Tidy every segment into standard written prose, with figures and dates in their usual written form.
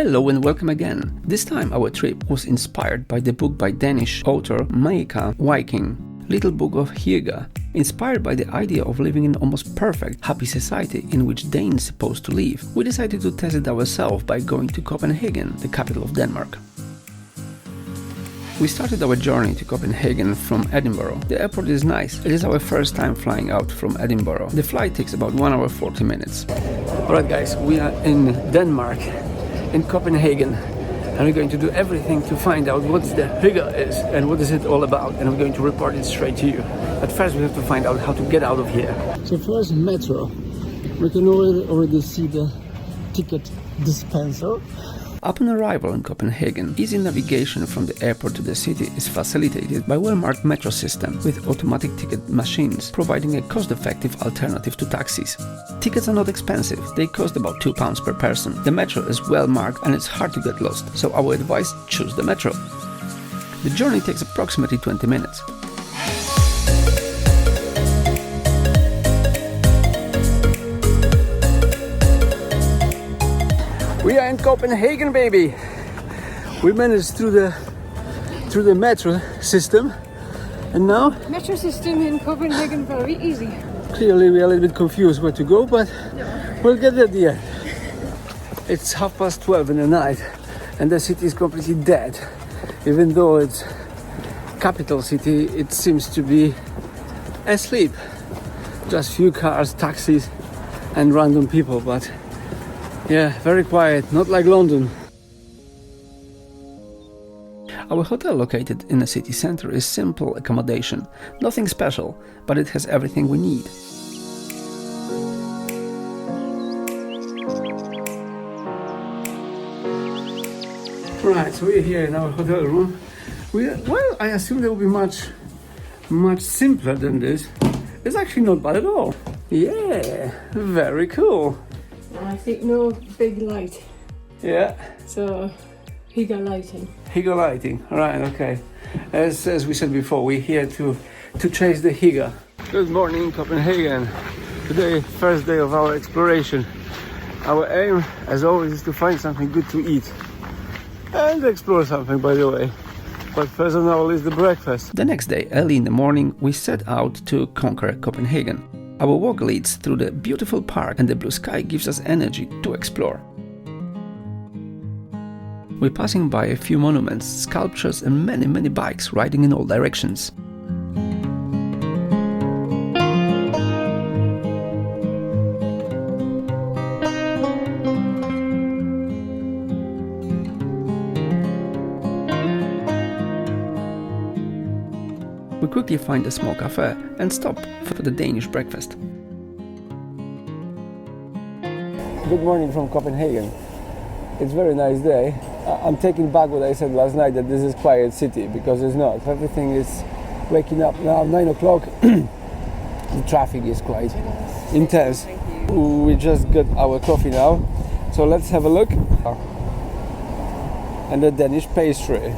Hello and welcome again. This time our trip was inspired by the book by Danish author Meik Wiking, Little Book of Hygge. Inspired by the idea of living in almost perfect, happy society in which Danes supposed to live, we decided to test it ourselves by going to Copenhagen, the capital of Denmark. We started our journey to Copenhagen from Edinburgh. The airport is nice. It is our first time flying out from Edinburgh. The flight takes about 1 hour 40 minutes. Alright guys, we are in Denmark, in Copenhagen, and we're going to do everything to find out what the hygge is and what is it all about, and I'm going to report it straight to you. But first we have to find out how to get out of here. So first metro. We can already see the ticket dispenser. Upon arrival in Copenhagen, easy navigation from the airport to the city is facilitated by well-marked metro system with automatic ticket machines, providing a cost-effective alternative to taxis. Tickets are not expensive, they cost about £2 per person. The metro is well-marked and it's hard to get lost, so our advice: choose the metro. The journey takes approximately 20 minutes. We are in Copenhagen, baby! We managed through the metro system, and now... Metro system in Copenhagen, very easy. Clearly we are a little bit confused where to go, but we'll get there at the end. It's 12:30 in the night, and the city is completely dead. Even though it's capital city, it seems to be asleep. Just few cars, taxis, and random people, but... yeah, very quiet, not like London. Our hotel located in the city center is simple accommodation, nothing special, but it has everything we need. Right, so we're here in our hotel room. Well, I assume there will be much simpler than this. It's actually not bad at all. Yeah, very cool. I think no big light. Yeah. So, hygge lighting. Hygge lighting, right, okay. As we said before, we're here to chase the hygge. Good morning, Copenhagen. Today, first day of our exploration. Our aim, as always, is to find something good to eat. And explore something, by the way. But first on our list, the breakfast. The next day, early in the morning, we set out to conquer Copenhagen. Our walk leads through the beautiful park, and the blue sky gives us energy to explore. We're passing by a few monuments, sculptures and many bikes riding in all directions. We quickly find a small cafe and stop for the Danish breakfast. Good morning from Copenhagen. It's a very nice day. I'm taking back what I said last night, that this is quiet city, because it's not. Everything is waking up now, 9 o'clock. The traffic is quite intense. We just got our coffee now, so let's have a look. And the Danish pastry.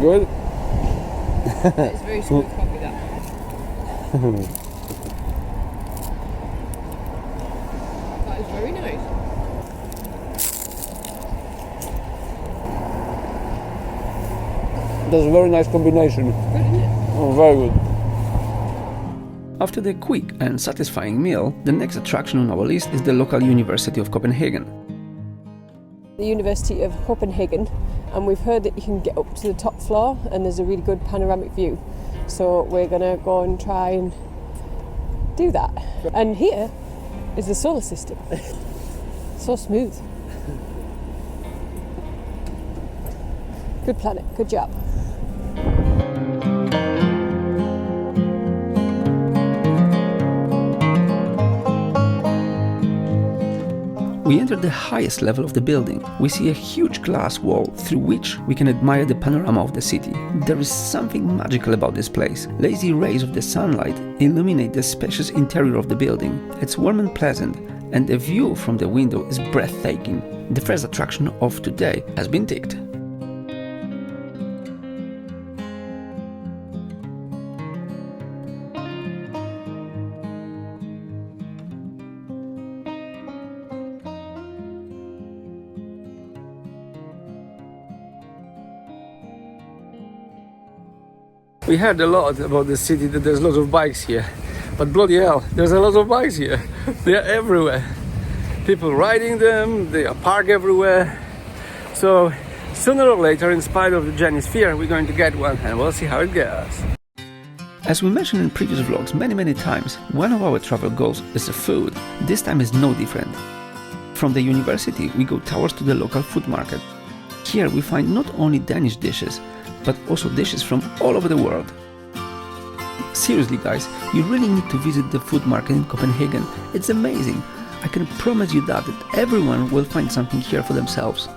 Good? It's very smooth coffee, that. That is very nice. That's a very nice combination. Good, isn't it? Oh, very good. After the quick and satisfying meal, the next attraction on our list is the local University of Copenhagen. The University of Copenhagen, and we've heard that you can get up to the top floor and there's a really good panoramic view. So we're gonna go and try and do that. And here is the solar system. So smooth. Good planet, good job. We enter the highest level of the building. We see a huge glass wall through which we can admire the panorama of the city. There is something magical about this place. Lazy rays of the sunlight illuminate the spacious interior of the building. It's warm and pleasant, and the view from the window is breathtaking. The first attraction of today has been ticked. We heard a lot about the city, that there's lots of bikes here. But bloody hell, there's a lot of bikes here. They are everywhere. People riding them, they are parked everywhere. So sooner or later, in spite of Jenny's fear, we're going to get one and we'll see how it goes. As we mentioned in previous vlogs many times, one of our travel goals is the food. This time is no different. From the university, we go towards to the local food market. Here we find not only Danish dishes, but also dishes from all over the world. Seriously guys, you really need to visit the food market in Copenhagen. It's amazing. I can promise you that everyone will find something here for themselves.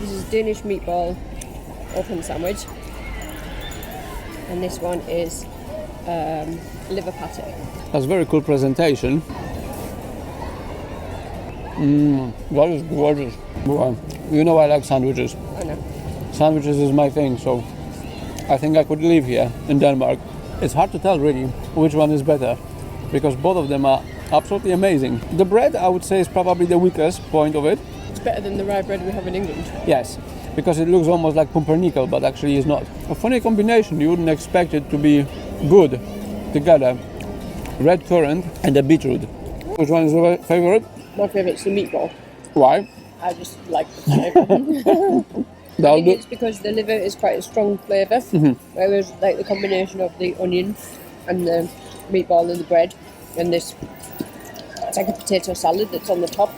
This is Danish meatball open sandwich, and this one is liver pate. That's very cool presentation. That is gorgeous. Wow. You know I like sandwiches. I know. Sandwiches is my thing, so I think I could live here in Denmark. It's hard to tell really which one is better, because both of them are absolutely amazing. The bread, I would say, is probably the weakest point of it. It's better than the rye bread we have in England. Yes, because it looks almost like pumpernickel, but actually is not. A funny combination, you wouldn't expect it to be good together. Red currant and a beetroot. Which one is your favorite? My favourite's the meatball. Why? I just like the flavour. I think it's because the liver is quite a strong flavour, whereas like the combination of the onion and the meatball and the bread and this, it's like a potato salad that's on the top.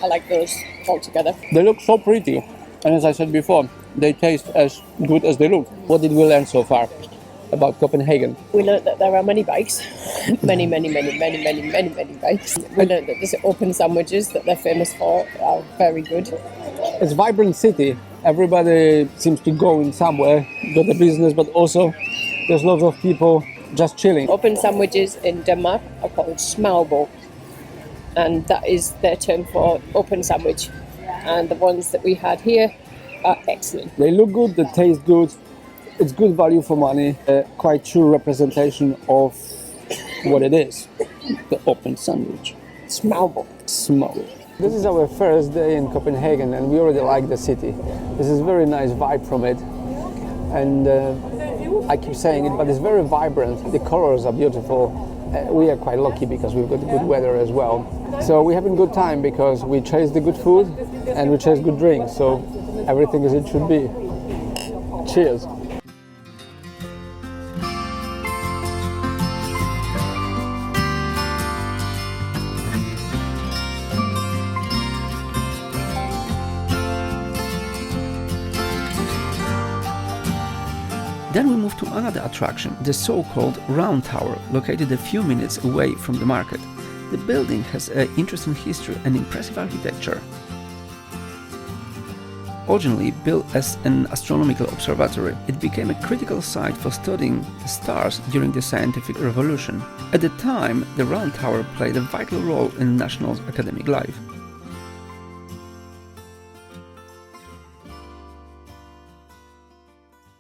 I like those all together. They look so pretty, and as I said before, they taste as good as they look. What did we learn so far about Copenhagen? We learned that there are many bikes, many bikes. We learned that the open sandwiches that they're famous for are very good. It's a vibrant city. Everybody seems to go in somewhere, got a business, but also there's lots of people just chilling. Open sandwiches in Denmark are called smørrebrød, and that is their term for open sandwich. And the ones that we had here are excellent. They look good, they taste good. It's good value for money, quite true representation of what it is, the open sandwich. Smørrebrød. This is our first day in Copenhagen and we already like the city. This is a very nice vibe from it, and I keep saying it, but it's very vibrant. The colors are beautiful. We are quite lucky because we've got good weather as well. So we're having a good time because we chase the good food and we chase good drinks, so everything as it should be. Cheers! Then we move to another attraction, the so-called Round Tower, located a few minutes away from the market. The building has an interesting history and impressive architecture. Originally built as an astronomical observatory, it became a critical site for studying the stars during the scientific revolution. At the time, the Round Tower played a vital role in national academic life.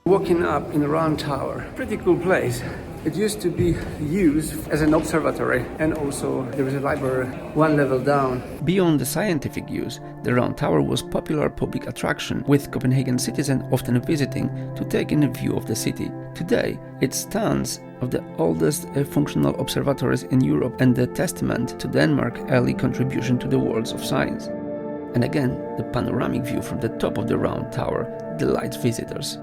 Walking up in the Round Tower, pretty cool place. It used to be used as an observatory, and also there is a library one level down. Beyond the scientific use, the Round Tower was popular public attraction, with Copenhagen citizens often visiting to take in a view of the city. Today, it stands of the oldest functional observatories in Europe and a testament to Denmark's early contribution to the world of science. And again, the panoramic view from the top of the Round Tower delights visitors.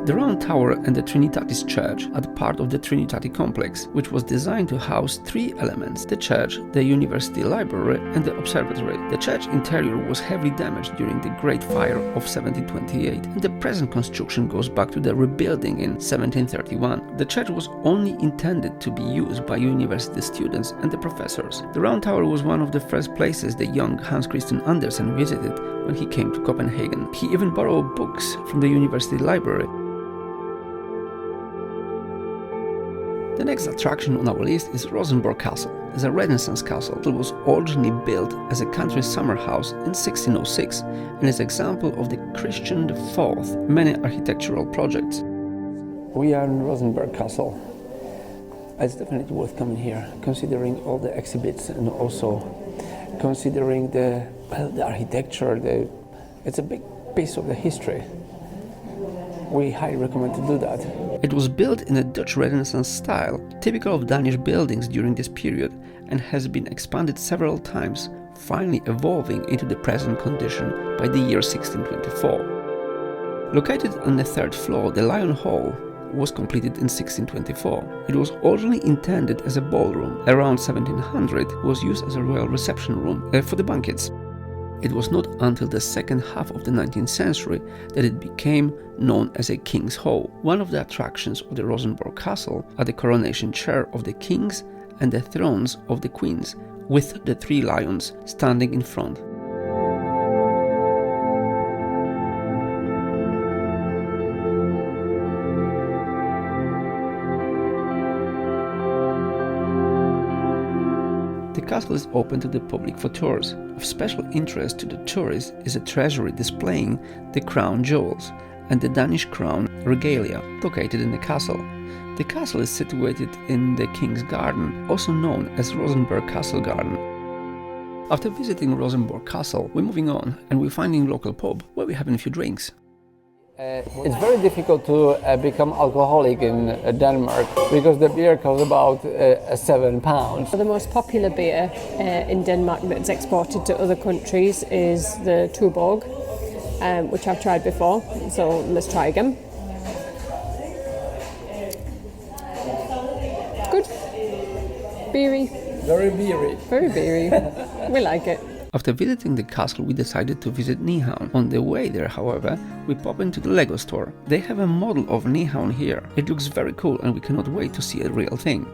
The Round Tower and the Trinitatis Church are part of the Trinitatis complex, which was designed to house three elements: the church, the university library and the observatory. The church interior was heavily damaged during the Great Fire of 1728, and the present construction goes back to the rebuilding in 1731. The church was only intended to be used by university students and the professors. The Round Tower was one of the first places the young Hans Christian Andersen visited when he came to Copenhagen. He even borrowed books from the university library. Then next attraction on our list is Rosenborg Castle. It's a Renaissance castle that was originally built as a country summer house in 1606 and is an example of the Christian IV many architectural projects. We are in Rosenborg Castle. It's definitely worth coming here, considering all the exhibits and also considering the architecture. It's a big piece of the history. We highly recommend to do that. It was built in a Dutch Renaissance style, typical of Danish buildings during this period, and has been expanded several times, finally evolving into the present condition by the year 1624. Located on the third floor, the Lion Hall was completed in 1624. It was originally intended as a ballroom. Around 1700 it was used as a royal reception room for the banquets. It was not until the second half of the 19th century that it became known as a King's Hall. One of the attractions of the Rosenborg Castle are the coronation chair of the kings and the thrones of the queens, with the three lions standing in front. The castle is open to the public for tours. Of special interest to the tourists is a treasury displaying the crown jewels and the Danish crown regalia located in the castle. The castle is situated in the King's Garden, also known as Rosenborg Castle Garden. After visiting Rosenborg Castle, we're moving on and we're finding a local pub where we're having a few drinks. It's very difficult to become alcoholic in Denmark because the beer costs about £7. The most popular beer in Denmark that's exported to other countries is the Tuborg, which I've tried before, so let's try again. Good. Beery. Very beery. Very beery. We like it. After visiting the castle, we decided to visit Nyhavn. On the way there, however, we pop into the Lego store. They have a model of Nyhavn here. It looks very cool and we cannot wait to see a real thing.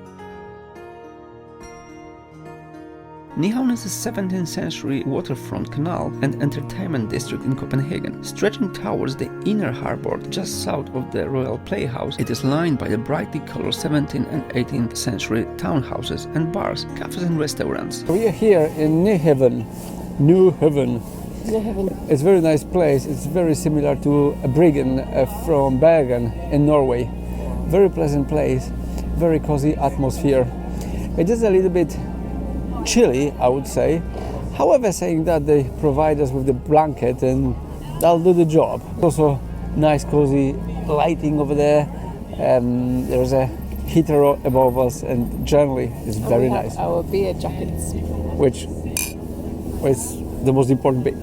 Nyhavn is a 17th century waterfront canal and entertainment district in Copenhagen. Stretching towards the inner harbour just south of the Royal Playhouse, it is lined by the brightly colored 17th and 18th century townhouses and bars, cafes and restaurants. We are here in Nyhavn. It's a very nice place. It's very similar to Bryggen from Bergen in Norway. Very pleasant place, very cozy atmosphere. It is a little bit chilly, I would say. However, saying that, they provide us with the blanket and that'll do the job. Also nice cozy lighting over there. There's a heater above us and generally it's very nice. Our beer jackets. Which is the most important bit.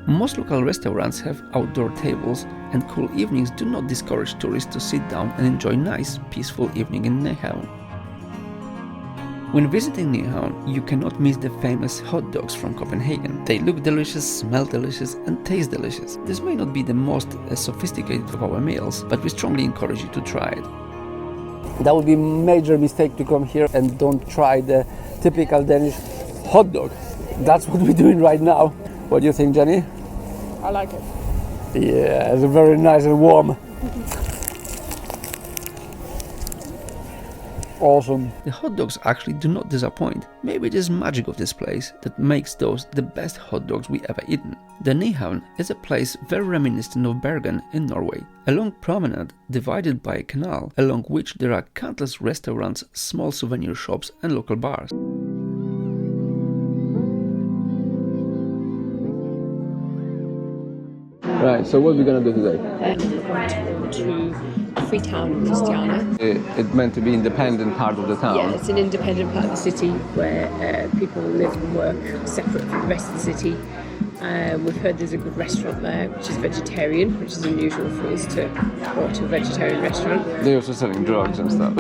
Most local restaurants have outdoor tables and cool evenings do not discourage tourists to sit down and enjoy nice, peaceful evening in Nyhavn. When visiting Nyhavn, you cannot miss the famous hot dogs from Copenhagen. They look delicious, smell delicious and taste delicious. This may not be the most sophisticated of our meals, but we strongly encourage you to try it. That would be a major mistake to come here and don't try the typical Danish hot dog. That's what we're doing right now. What do you think, Jenny? I like it. Yeah, it's very nice and warm. Awesome. The hot dogs actually do not disappoint. Maybe it is magic of this place that makes those the best hot dogs we ever eaten. The Nyhavn is a place very reminiscent of Bergen in Norway. A long promenade divided by a canal, along which there are countless restaurants, small souvenir shops and local bars. Right, so what are we going to do today? We're going to go to Freetown, Christiana. It's meant to be independent part of the town. Yeah, it's an independent part of the city where people live and work separate from the rest of the city. We've heard there's a good restaurant there, which is vegetarian, which is unusual for us to go to a vegetarian restaurant. They're also selling drugs and stuff.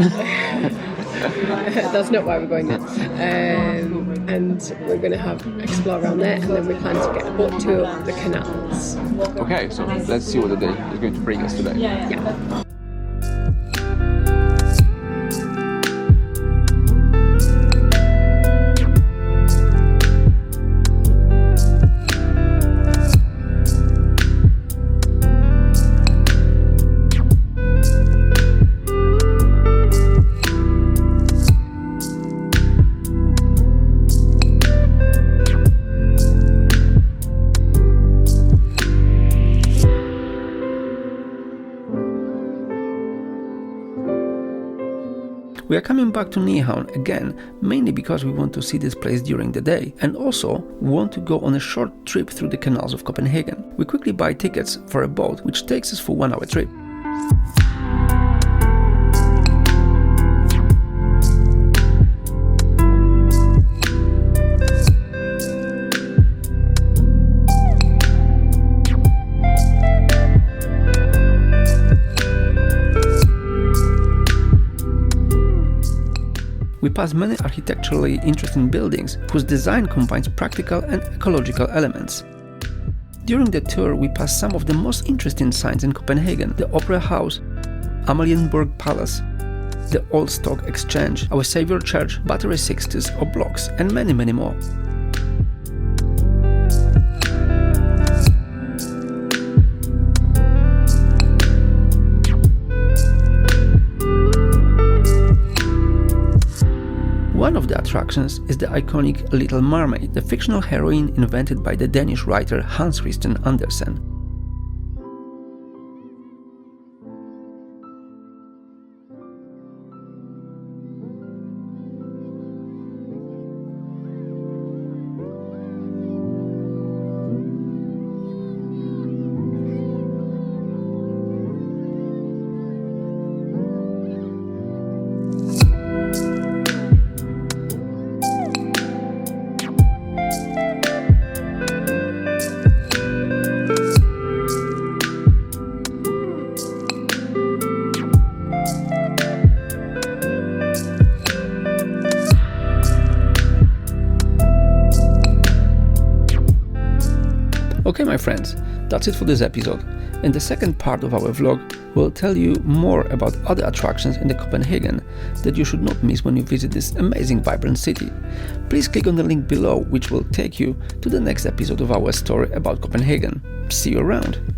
That's not why we're going there. And we're going to explore around there, and then we plan to get a boat tour of the canals. Okay, so let's see what the day is going to bring us today. Yeah. We are coming back to Nyhavn again, mainly because we want to see this place during the day, and also want to go on a short trip through the canals of Copenhagen. We quickly buy tickets for a boat, which takes us for 1 hour trip. We pass many architecturally interesting buildings whose design combines practical and ecological elements. During the tour we pass some of the most interesting signs in Copenhagen: the Opera House, Amalienborg Palace, the Old Stock Exchange, Our Saviour Church, Battery 60s or blocks, and many more. One of the attractions is the iconic Little Mermaid, the fictional heroine invented by the Danish writer Hans Christian Andersen. Okay, my friends, that's it for this episode. In the second part of our vlog, we'll tell you more about other attractions in the Copenhagen that you should not miss when you visit this amazing, vibrant city. Please click on the link below, which will take you to the next episode of our story about Copenhagen. See you around!